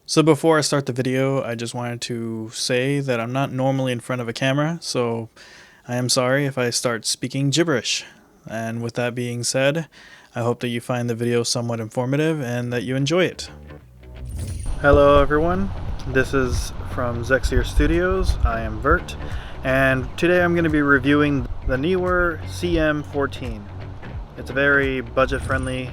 So before I start the video, I just wanted to say that I'm not normally in front of a camera, so I am sorry if I start speaking gibberish. And with that being said, I hope that you find the video somewhat informative and that you enjoy it. Hello everyone, this is from Zexier Studios. I am Vert, and today I'm going to be reviewing the Neewer CM14. It's a very budget-friendly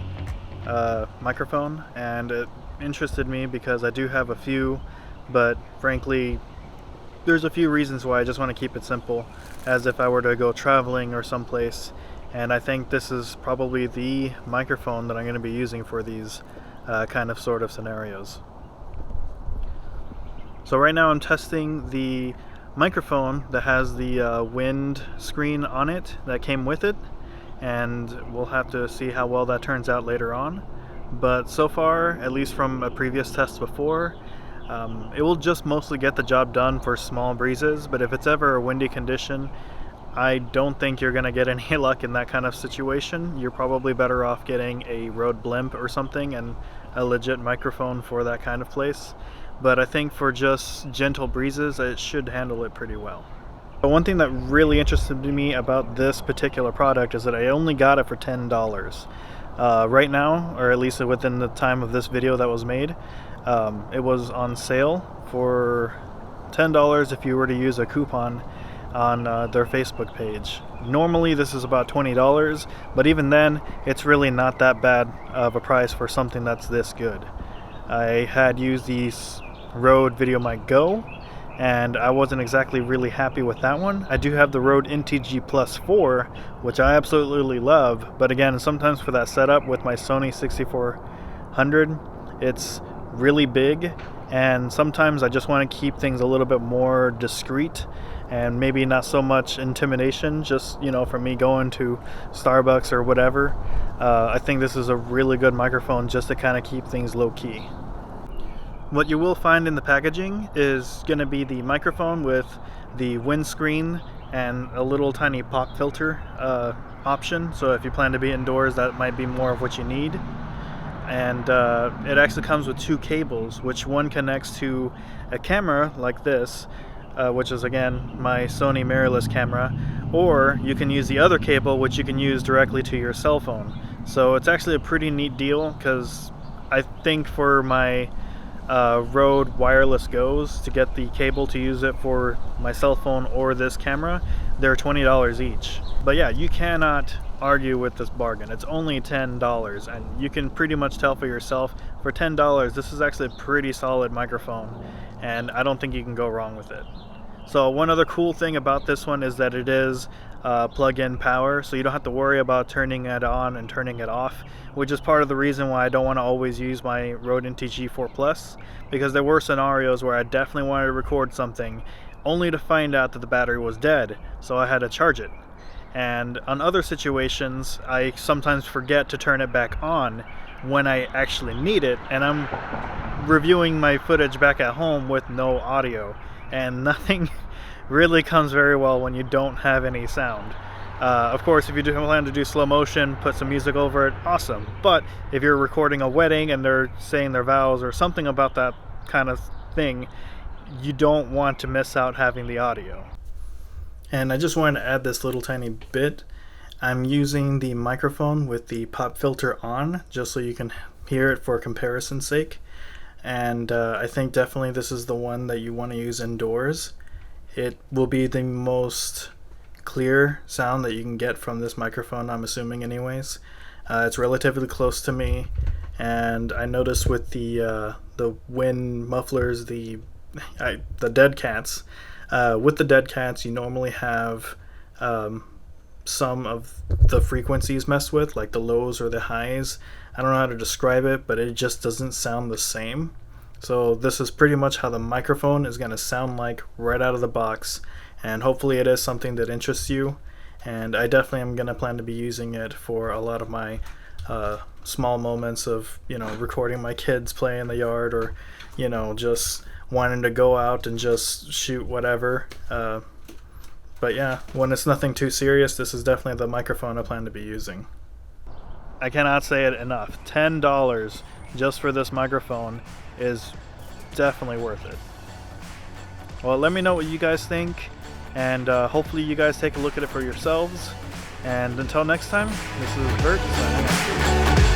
microphone, and it interested me because I do have a few, but frankly there's a few reasons why I just want to keep it simple, as if I were to go traveling or someplace, and I think this is probably the microphone that I'm going to be using for these kind of sort of scenarios. So right now I'm testing the microphone that has the wind screen on it that came with it, and we'll have to see how well that turns out later on. But so far, at least from a previous test before, it will just mostly get the job done for small breezes, but if it's ever a windy condition, I don't think you're going to get any luck in that kind of situation. You're probably better off getting a Rode blimp or something and a legit microphone for that kind of place. But I think for just gentle breezes, it should handle it pretty well. But one thing that really interested me about this particular product is that I only got it for $10. Right now, or at least within the time of this video that was made, it was on sale for $10 if you were to use a coupon on their Facebook page. Normally this is about $20, but even then it's really not that bad of a price for something that's this good. I had used the Rode VideoMic Go, and I wasn't exactly really happy with that one. I do have the Rode NTG Plus 4, which I absolutely love, but again, sometimes for that setup with my Sony 6400, it's really big, and sometimes I just want to keep things a little bit more discreet and maybe not so much intimidation, just, you know, for me going to Starbucks or whatever. I think this is a really good microphone just to kind of keep things low-key. What you will find in the packaging is going to be the microphone with the windscreen and a little tiny pop filter option, so if you plan to be indoors, that might be more of what you need. And it actually comes with two cables, which one connects to a camera like this, which is again my Sony mirrorless camera, or you can use the other cable, which you can use directly to your cell phone. So it's actually a pretty neat deal, because I think for my Rode wireless Goes, to get the cable to use it for my cell phone or this camera, they're $20 each. But yeah, you cannot argue with this bargain. It's only $10, and you can pretty much tell for yourself, for $10 this is actually a pretty solid microphone, and I don't think you can go wrong with it. So one other cool thing about this one is that it is plug-in power, so you don't have to worry about turning it on and turning it off, which is part of the reason why I don't want to always use my Rode NTG 4 Plus, because there were scenarios where I definitely wanted to record something only to find out that the battery was dead, so I had to charge it. And on other situations, I sometimes forget to turn it back on when I actually need it, and I'm reviewing my footage back at home with no audio, and nothing really comes very well when you don't have any sound. Of course, if you do plan to do slow motion, put some music over it, awesome. But if you're recording a wedding and they're saying their vows or something about that kind of thing, you don't want to miss out having the audio. And I just wanted to add this little tiny bit. I'm using the microphone with the pop filter on, just so you can hear it for comparison's sake. And I think definitely this is the one that you want to use indoors. It will be the most clear sound that you can get from this microphone, I'm assuming anyways. It's relatively close to me, and I noticed with the wind mufflers, the dead cats, with the dead cats you normally have some of the frequencies messed with, like the lows or the highs. I don't know how to describe it, but it just doesn't sound the same. So this is pretty much how the microphone is going to sound like right out of the box, and hopefully it is something that interests you. And I definitely am going to plan to be using it for a lot of my small moments of, you know, recording my kids play in the yard, or, you know, just wanting to go out and just shoot whatever. But yeah, when it's nothing too serious, this is definitely the microphone I plan to be using. I cannot say it enough. $10 just for this microphone is definitely worth it. Well, let me know what you guys think, and hopefully you guys take a look at it for yourselves. And until next time, this is Bert signing out.